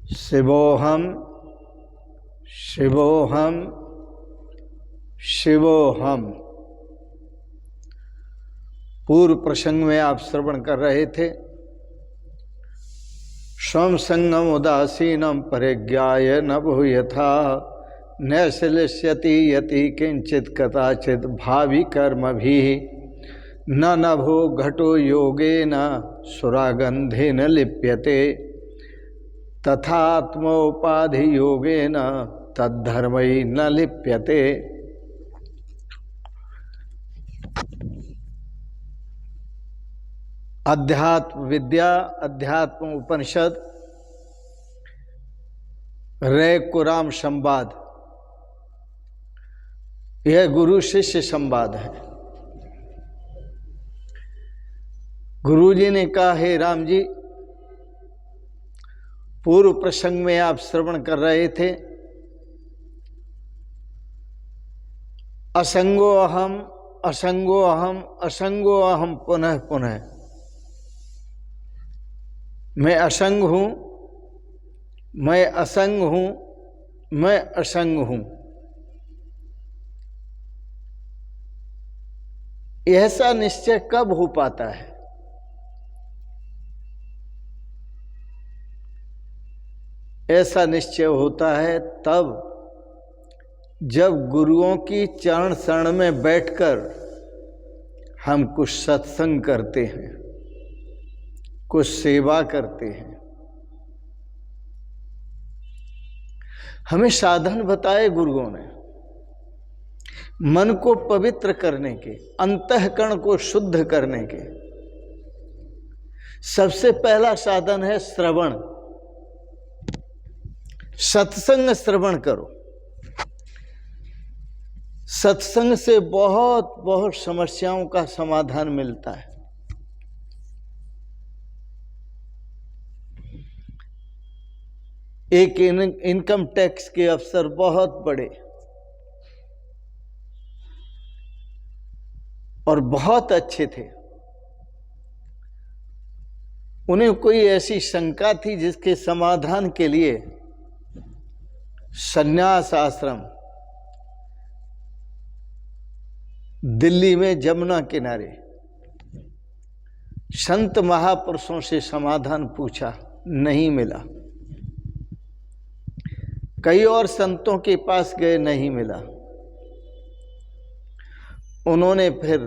शिवोहम शिवोहम शिवोहम। पूर्व प्रसंग में आप श्रवण कर रहे थे, स्वम संगम उदासीनम परिज्ञाय न भूयथा नैशलिष्यति यति किंचित कदाचित भावी कर्म भी न नभो घटो योगेन सुरागंधेन लिप्यते तथात्मोपाधि योगेन तद्धर्मै न लिप्यते। अध्यात्म विद्या, अध्यात्म उपनिषद, रे कुराम संवाद, यह गुरु शिष्य संवाद है। गुरुजी ने कहा, हे राम जी, पूर्व प्रसंग में आप श्रवण कर रहे थे, असंगो अहम असंगो अहम असंगो अहम पुनः पुनः। मैं असंग हूं, मैं असंग हूं, मैं असंग हूं। ऐसा निश्चय कब हो पाता है? ऐसा निश्चय होता है तब जब गुरुओं की चरण शरण में बैठकर हम कुछ सत्संग करते हैं, कुछ सेवा करते हैं। हमें साधन बताए गुरुओं ने, मन को पवित्र करने के, अंतःकरण को शुद्ध करने के। सबसे पहला साधन है श्रवण। सत्संग श्रवण करो। सत्संग से बहुत बहुत समस्याओं का समाधान मिलता है। एक इनकम टैक्स के अफसर बहुत बड़े और बहुत अच्छे थे। उन्हें कोई ऐसी शंका थी जिसके समाधान के लिए संन्यास आश्रम दिल्ली में जमुना किनारे संत महापुरुषों से समाधान पूछा, नहीं मिला। कई और संतों के पास गए, नहीं मिला। उन्होंने फिर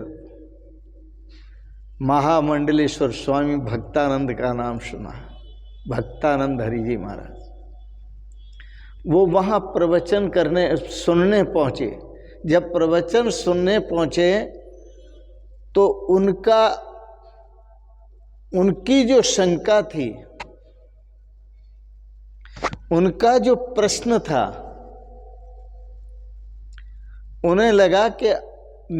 महामंडलेश्वर स्वामी भक्तानंद का नाम सुना, भक्तानंद हरि जी महाराज। वो वहां प्रवचन सुनने पहुंचे। जब प्रवचन सुनने पहुंचे तो उनकी जो शंका थी, उनका जो प्रश्न था, उन्हें लगा कि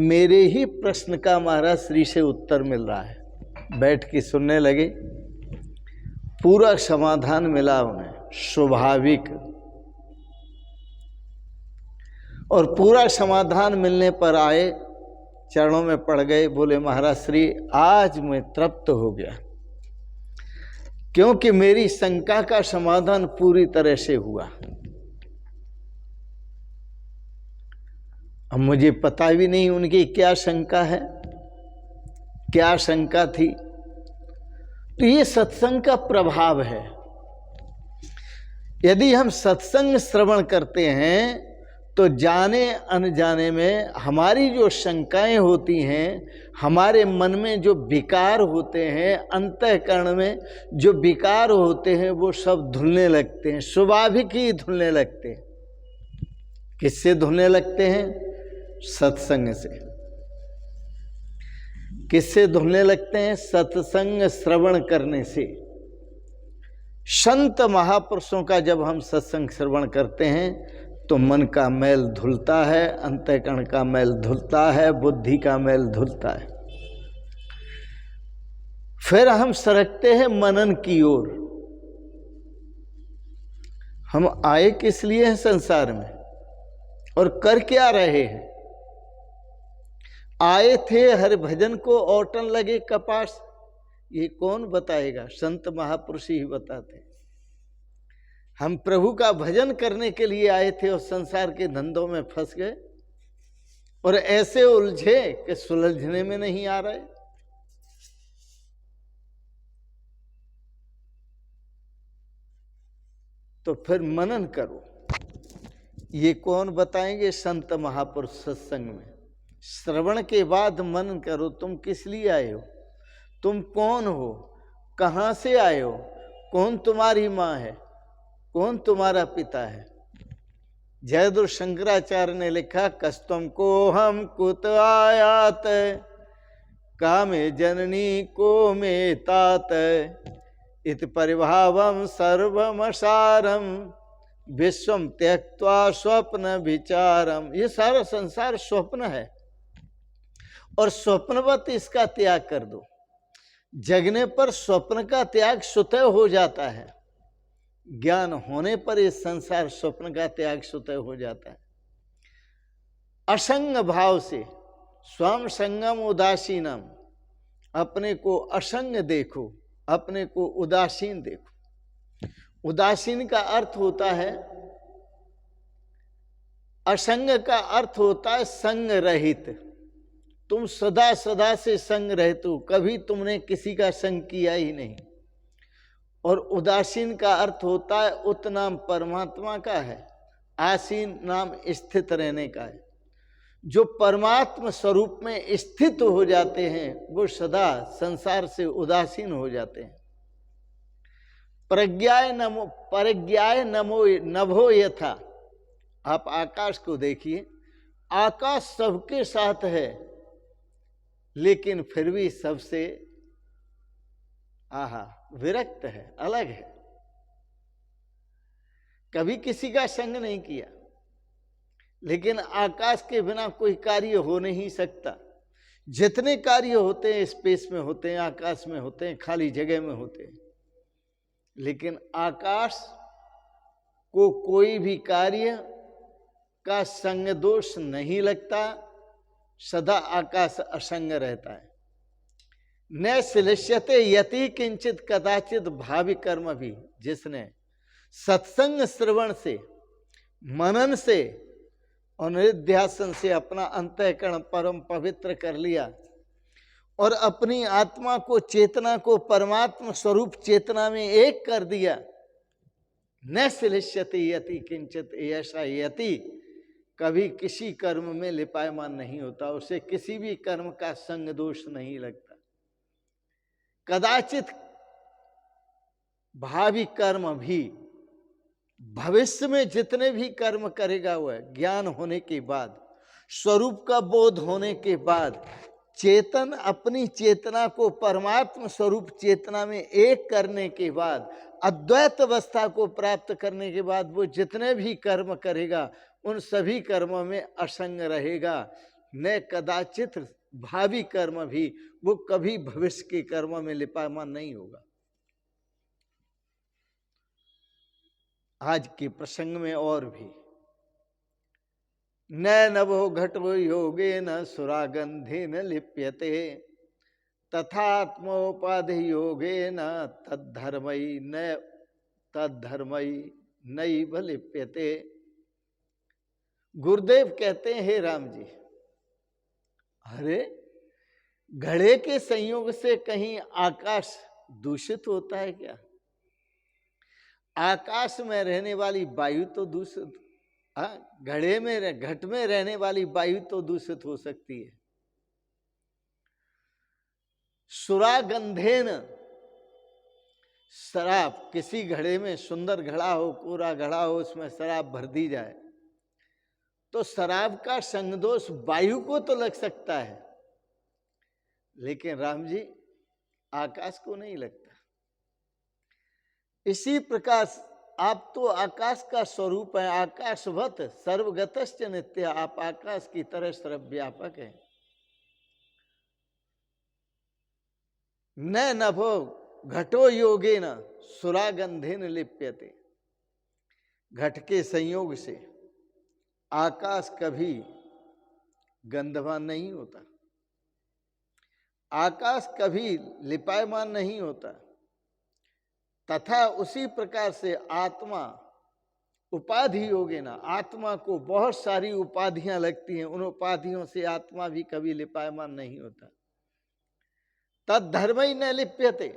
मेरे ही प्रश्न का महाराज श्री से उत्तर मिल रहा है। बैठ के सुनने लगे, पूरा समाधान मिला उन्हें, स्वाभाविक। और पूरा समाधान मिलने पर आए, चरणों में पड़ गए, बोले महाराज श्री, आज मैं तृप्त हो गया, क्योंकि मेरी शंका का समाधान पूरी तरह से हुआ। अब मुझे पता भी नहीं उनकी क्या शंका है, क्या शंका थी। तो ये सत्संग का प्रभाव है। यदि हम सत्संग श्रवण करते हैं तो जाने अनजाने में हमारी जो शंकाएं होती हैं, हमारे मन में जो विकार होते हैं, अंतःकरण में जो विकार होते हैं, वो सब धुलने लगते हैं, स्वाभाविक ही धुलने लगते हैं। किससे धुलने लगते हैं? सत्संग से। किससे धुलने लगते हैं? सत्संग श्रवण करने से। संत महापुरुषों का जब हम सत्संग श्रवण करते हैं तो मन का मैल धुलता है, अंतःकरण का मैल धुलता है, बुद्धि का मैल धुलता है। फिर हम सरकते हैं मनन की ओर। हम आए किस लिए हैं संसार में और कर क्या रहे हैं? आए थे हरि भजन को औटन लगे कपास, ये कौन बताएगा? संत महापुरुष ही बताते। हम प्रभु का भजन करने के लिए आए थे और संसार के धंधों में फंस गए और ऐसे उलझे कि सुलझने में नहीं आ रहे। तो फिर मनन करो। ये कौन बताएंगे? संत महापुरुष सत्संग में। श्रवण के बाद मनन करो। तुम किस लिए आए हो? तुम कौन हो? कहां से आए हो? कौन तुम्हारी मां है? कौन तुम्हारा पिता है? जयदुर शंकराचार्य ने लिखा, कस्तम को हम कुत आयात कामे जननी को में तात इत परिभावम सर्वमसारम विश्वम त्यक्त्वा स्वप्न विचारम। ये सारा संसार स्वप्न है और स्वप्नवत इसका त्याग कर दो। जगने पर स्वप्न का त्याग स्वतः हो जाता है, ज्ञान होने पर इस संसार स्वप्न का त्याग स्वतः हो जाता है। असंग भाव से स्वम संगम उदासीनम, अपने को असंग देखो, अपने को उदासीन देखो। उदासीन का अर्थ होता है, असंग का अर्थ होता है संग रहित। तुम सदा सदा से संग रहते हो, कभी तुमने किसी का संग किया ही नहीं। और उदासीन का अर्थ होता है उत नाम परमात्मा का है, आसीन नाम स्थित रहने का है। जो परमात्मा स्वरूप में स्थित हो जाते हैं वो सदा संसार से उदासीन हो जाते हैं। परज्ञाय नमो नभो यथा। आप आकाश को देखिए, आकाश सबके साथ है लेकिन फिर भी सबसे विरक्त है, अलग है। कभी किसी का संग नहीं किया, लेकिन आकाश के बिना कोई कार्य हो नहीं सकता। जितने कार्य होते हैं स्पेस में होते हैं, आकाश में होते हैं, खाली जगह में होते हैं। लेकिन आकाश को कोई भी कार्य का संग दोष नहीं लगता, सदा आकाश असंग रहता है। न श्लिष्यते यति किंचित कदाचित भावी कर्म भी। जिसने सत्संग श्रवण से, मनन से और निध्यासन से अपना अंतःकरण परम पवित्र कर लिया और अपनी आत्मा को, चेतना को परमात्मा स्वरूप चेतना में एक कर दिया, न श्लिष्यते यति किंचित, ऐसा यति कभी किसी कर्म में लिपायमान नहीं होता, उसे किसी भी कर्म का संग दोष नहीं लगता। कदाचित भावी कर्म भी, भविष्य में जितने भी कर्म करेगा वह ज्ञान होने के बाद, स्वरूप का बोध होने के बाद, चेतन अपनी चेतना को परमात्मा स्वरूप चेतना में एक करने के बाद, अद्वैत अवस्था को प्राप्त करने के बाद वो जितने भी कर्म करेगा उन सभी कर्मों में असंग रहेगा। न कदाचित भावी कर्म भी, वो कभी भविष्य के कर्मों में लिपायमान नहीं होगा। आज के प्रसंग में और भी, न नभो घटो योगे न सुरागंधे न लिप्यते तथात्मोपाधि योगे न तद्धर्मयी न तद्धर्मयी नैव लिप्यते। गुरुदेव कहते हैं, हे राम जी, अरे घड़े के संयोग से कहीं आकाश दूषित होता है क्या? आकाश में रहने वाली वायु तो दूषित, घड़े में, घट में रहने वाली वायु तो दूषित हो सकती है। सुरागंधेन, शराब, किसी घड़े में सुंदर घड़ा हो, कोरा घड़ा हो, उसमें शराब भर दी जाए तो शराब का संगदोष वायु को तो लग सकता है, लेकिन राम जी आकाश को नहीं लगता। इसी प्रकार आप तो आकाश का स्वरूप है, आकाशवत सर्वगतश्च नित्य। आप आकाश की तरह सर्वव्यापक है। न नभो घटो योगेन सुरागंधेन लिप्यते। घट के संयोग से आकाश कभी गंधवान नहीं होता, आकाश कभी लिपायमान नहीं होता। तथा उसी प्रकार से आत्मा उपाधि योगेन, आत्मा को बहुत सारी उपाधियां लगती हैं, उन उपाधियों से आत्मा भी कभी लिपायमान नहीं होता। तद धर्म ही न लिप्यते,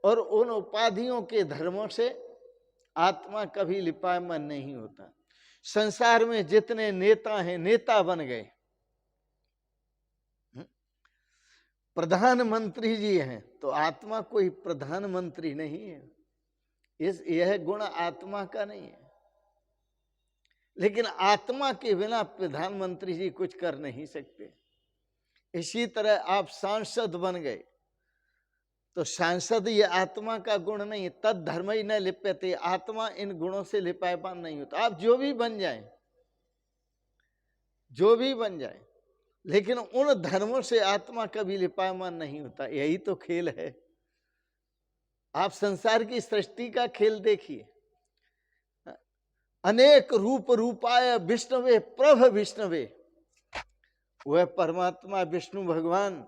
और उन उपाधियों के धर्मों से आत्मा कभी लिपायमान नहीं होता। संसार में जितने नेता हैं, नेता बन गए, प्रधानमंत्री जी हैं, तो आत्मा कोई प्रधानमंत्री नहीं है, यह गुण आत्मा का नहीं है। लेकिन आत्मा के बिना प्रधानमंत्री जी कुछ कर नहीं सकते। इसी तरह आप सांसद बन गए, तो सांसद ये आत्मा का गुण नहीं है। तद धर्म ही न लिप्यते, आत्मा इन गुणों से लिपायमान नहीं होता। आप जो भी बन जाएं, जो भी बन जाएं, लेकिन उन धर्मों से आत्मा कभी लिपायमान नहीं होता। यही तो खेल है। आप संसार की सृष्टि का खेल देखिए। अनेक रूप रूपाय विष्णुवे प्रभ विष्णुवे, वह परमात्मा विष्णु भगवान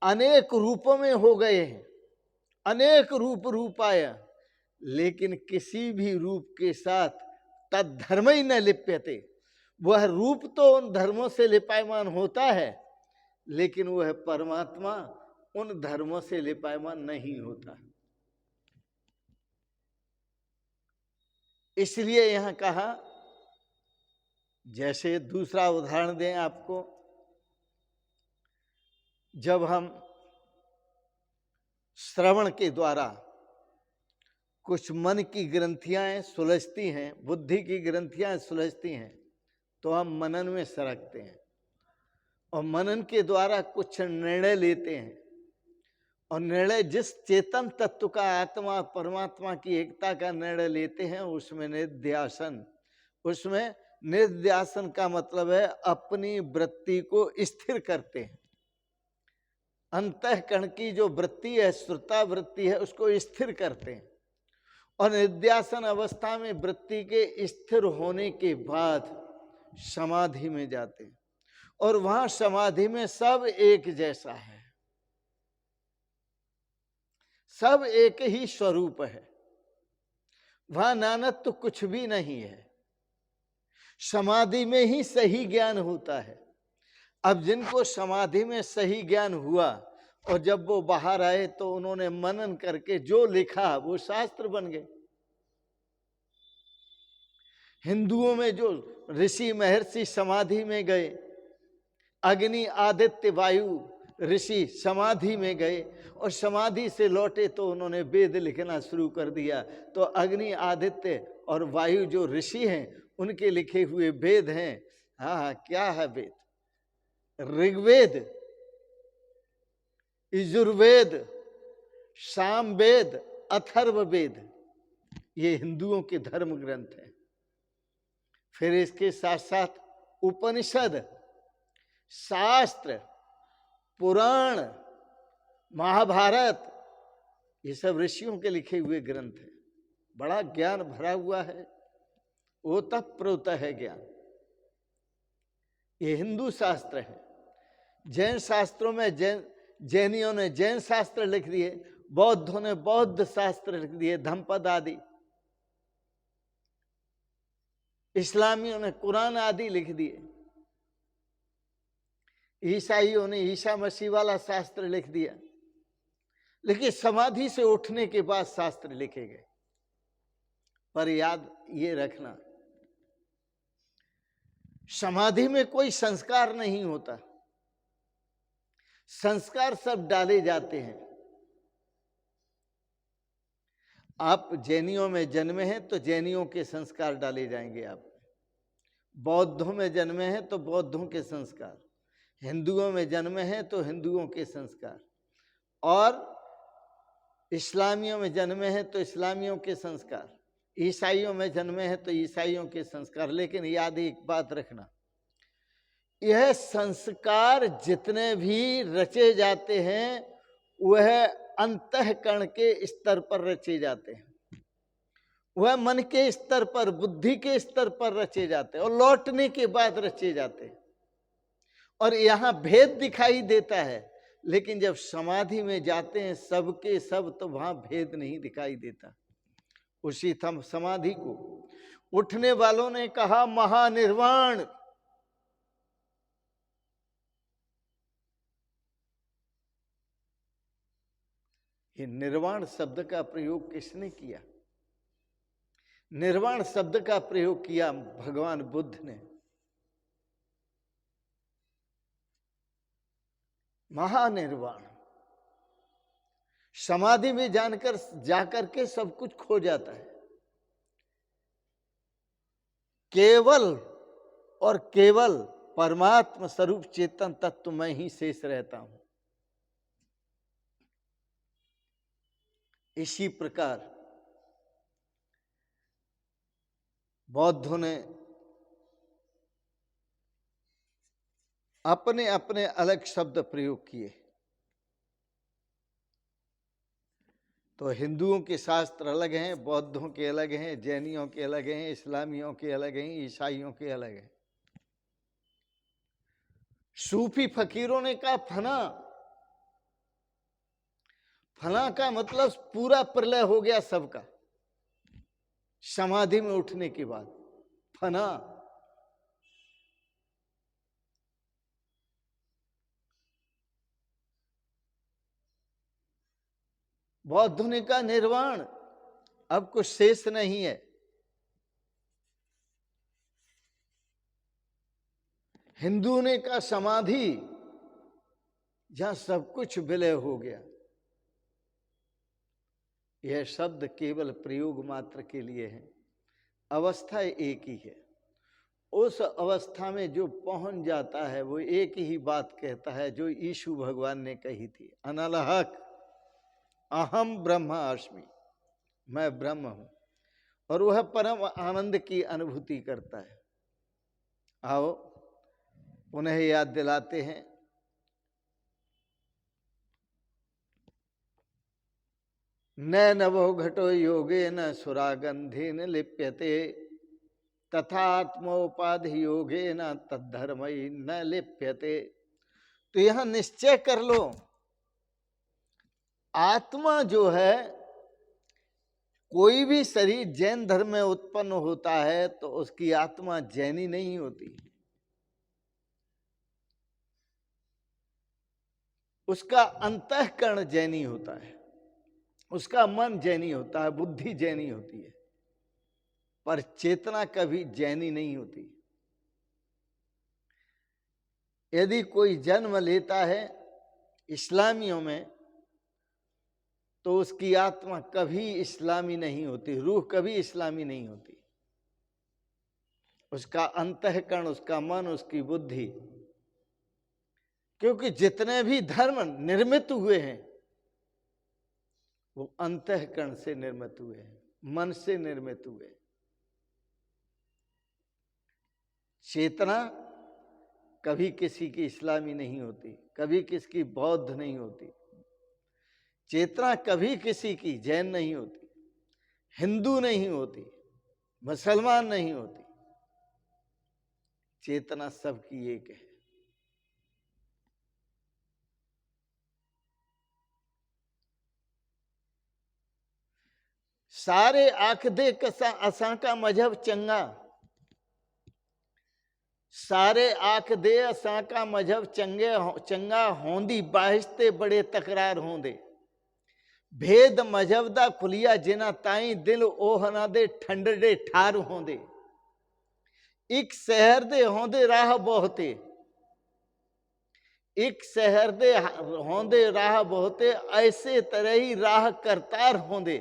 अनेक रूपों में हो गए हैं, अनेक रूप रूपाय, लेकिन किसी भी रूप के साथ तद धर्म ही न लिप्यते, वह रूप तो उन धर्मों से लिपायमान होता है, लेकिन वह परमात्मा उन धर्मों से लिपायमान नहीं होता। इसलिए यहां कहा, जैसे दूसरा उदाहरण दें आपको, जब हम श्रवण के द्वारा कुछ मन की ग्रंथियां सुलझती हैं, बुद्धि की ग्रंथियां सुलझती हैं, तो हम मनन में सरकते हैं, और मनन के द्वारा कुछ निर्णय लेते हैं, और निर्णय जिस चेतन तत्व का, आत्मा परमात्मा की एकता का निर्णय लेते हैं, उसमें निध्यासन, उसमें निध्यासन का मतलब है अपनी वृत्ति को स्थिर करते हैं। अंतःकरण की जो वृत्ति है, श्रुता वृत्ति है, उसको स्थिर करते हैं, और निध्यासन अवस्था में वृत्ति के स्थिर होने के बाद समाधि में जाते हैं, और वहां समाधि में सब एक जैसा है, सब एक ही स्वरूप है, वहां नानत्व तो कुछ भी नहीं है। समाधि में ही सही ज्ञान होता है। अब जिनको समाधि में सही ज्ञान हुआ, और जब वो बाहर आए तो उन्होंने मनन करके जो लिखा वो शास्त्र बन गए। हिंदुओं में जो ऋषि महर्षि समाधि में गए, अग्नि आदित्य वायु ऋषि समाधि में गए, और समाधि से लौटे तो उन्होंने वेद लिखना शुरू कर दिया। तो अग्नि आदित्य और वायु जो ऋषि हैं, उनके लिखे हुए वेद हैं। हाँ, क्या है वेद? ऋग्वेद, यजुर्वेद, सामवेद, अथर्ववेद, ये हिंदुओं के धर्म ग्रंथ हैं। फिर इसके साथ साथ उपनिषद, शास्त्र, पुराण, महाभारत, ये सब ऋषियों के लिखे हुए ग्रंथ हैं। बड़ा ज्ञान भरा हुआ है, ओतप्रोत है ज्ञान। ये हिंदू शास्त्र है। जैन शास्त्रों में जैनियों ने जैन शास्त्र लिख दिए, बौद्धों ने बौद्ध शास्त्र लिख दिए, धम्मपद आदि। इस्लामियों ने कुरान आदि लिख दिए। ईसाइयों ने ईसा मसीह वाला शास्त्र लिख दिया। लेकिन समाधि से उठने के बाद शास्त्र लिखे गए। पर याद ये रखना, समाधि में कोई संस्कार नहीं होता। संस्कार सब डाले जाते हैं। आप जैनियों में जन्मे हैं तो जैनियों के संस्कार डाले जाएंगे। आप बौद्धों में जन्मे हैं तो बौद्धों के संस्कार, हिंदुओं में जन्मे हैं तो हिंदुओं के संस्कार, और इस्लामियों में जन्मे हैं तो इस्लामियों के संस्कार, ईसाइयों में जन्मे हैं तो ईसाइयों के संस्कार। लेकिन याद एक बात रखना, यह संस्कार जितने भी रचे जाते हैं वह अंतःकरण के स्तर पर रचे जाते हैं, वह मन के स्तर पर, बुद्धि के स्तर पर रचे जाते हैं, और लौटने के बाद रचे जाते हैं। और यहाँ भेद दिखाई देता है, लेकिन जब समाधि में जाते हैं सबके सब, तो वहां भेद नहीं दिखाई देता। उसी समाधि को उठने वालों ने कहा महानिर्वाण। ये निर्वाण शब्द का प्रयोग किसने किया? निर्वाण शब्द का प्रयोग किया भगवान बुद्ध ने। महानिर्वाण, समाधि में जाकर के सब कुछ खो जाता है। केवल और केवल परमात्मा स्वरूप चेतन तत्व में ही शेष रहता हूं। इसी प्रकार बौद्धों ने अपने अपने अलग शब्द प्रयोग किए। तो हिंदुओं के शास्त्र अलग हैं, बौद्धों के अलग हैं, जैनियों के अलग हैं, इस्लामियों के अलग हैं, ईसाइयों के अलग हैं। सूफी फकीरों ने कहा फना। फना का मतलब पूरा प्रलय हो गया सबका समाधि में उठने के बाद। फना बौद्धों ने कहा निर्वाण, अब कुछ शेष नहीं है। हिंदू ने कहा समाधि, जहां सब कुछ विलय हो गया। यह शब्द केवल प्रयोग मात्र के लिए है, अवस्था एक ही है। उस अवस्था में जो पहुंच जाता है वो एक ही बात कहता है जो यीशु भगवान ने कही थी, अनलहक अहम ब्रह्मास्मि, मैं ब्रह्म हूं। और वह परम आनंद की अनुभूति करता है। आओ पुनः याद दिलाते हैं। न नवो घटो योगे न सुरागंधे न लिप्यते तथात्मोपाधि योगे न तद्धर्मयी न लिप्यते। तो यहां निश्चय कर लो, आत्मा जो है, कोई भी शरीर जैन धर्म में उत्पन्न होता है तो उसकी आत्मा जैनी नहीं होती। उसका अंतःकरण जैनी होता है, उसका मन जैनी होता है, बुद्धि जैनी होती है, पर चेतना कभी जैनी नहीं होती। यदि कोई जन्म लेता है इस्लामियों में तो उसकी आत्मा कभी इस्लामी नहीं होती, रूह कभी इस्लामी नहीं होती। उसका अंतःकरण, उसका मन, उसकी बुद्धि, क्योंकि जितने भी धर्म निर्मित हुए हैं वो अंतःकरण से निर्मित हुए हैं, मन से निर्मित हुए। चेतना कभी किसी की इस्लामी नहीं होती, कभी किसी की बौद्ध नहीं होती। चेतना कभी किसी की जैन नहीं होती, हिंदू नहीं होती, मुसलमान नहीं होती। चेतना सबकी एक है। सारे आख दे कसा असा का मजहब चंगा, सारे आख दे असा का मजहब चंगा होंदी बाहिश्ते बड़े तकरार होंदे। भेद मजहब दा खुलिया जिना ताई दिल ओहना दे ठंडे ठार होंदे। एक शहर दे होंदे राह बहुते, एक शहर दे होंदे राह बहुते, ऐसे तरह ही राह करतार होंदे।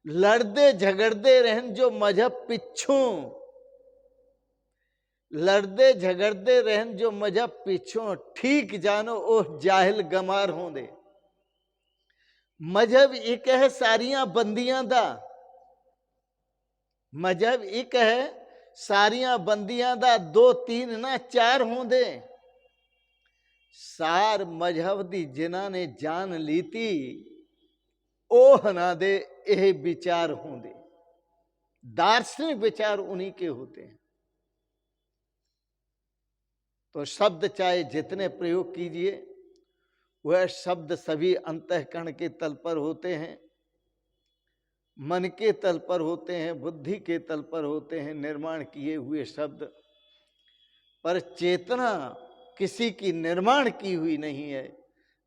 लड़दे झगड़दे रहन जो मजहब पिछू, लड़दे झगड़दे रहन जो मजहब पिछू, ठीक जानो ओह जाहिल गमार होंदे। मजहब एक है सारियां बंदियां दा, मजहब एक है सारियां बंदियां दा, दो तीन ना चार होंदे। सार मजहब दी जिन्हां ने जान लीती, ओह ना दे यह विचार होंदे। दार्शनिक विचार उन्हीं के होते हैं। तो शब्द चाहे जितने प्रयोग कीजिए, वह शब्द सभी अंतःकरण के तल पर होते हैं। मन के तल पर होते हैं, बुद्धि के तल पर होते हैं निर्माण किए हुए शब्द, पर चेतना किसी की निर्माण की हुई नहीं है,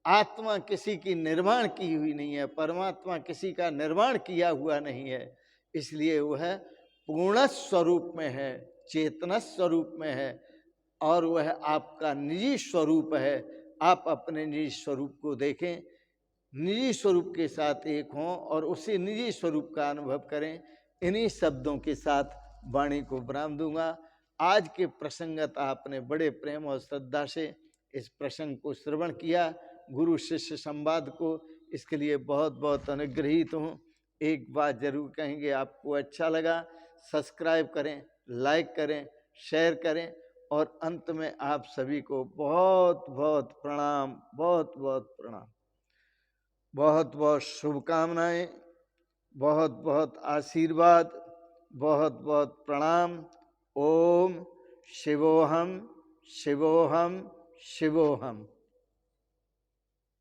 आत्मा किसी की निर्माण की हुई नहीं है, परमात्मा किसी का निर्माण किया हुआ नहीं है। इसलिए वह पूर्ण स्वरूप में है, चेतना स्वरूप में है, और वह आपका निजी स्वरूप है। आप अपने निजी स्वरूप को देखें, निजी स्वरूप के साथ एक हों और उसी निजी स्वरूप का अनुभव करें। इन्हीं शब्दों के साथ वाणी को विराम दूंगा। आज के प्रसंगत आपने बड़े प्रेम और श्रद्धा से इस प्रसंग को श्रवण किया, गुरु शिष्य संवाद को, इसके लिए बहुत बहुत अनुग्रहित हूँ। एक बात जरूर कहेंगे, आपको अच्छा लगा सब्सक्राइब करें, लाइक करें, शेयर करें, और अंत में आप सभी को बहुत बहुत प्रणाम, बहुत बहुत प्रणाम, बहुत बहुत शुभकामनाएं, बहुत बहुत आशीर्वाद, बहुत बहुत प्रणाम। ओम शिवोहम शिवोहम शिवोहम।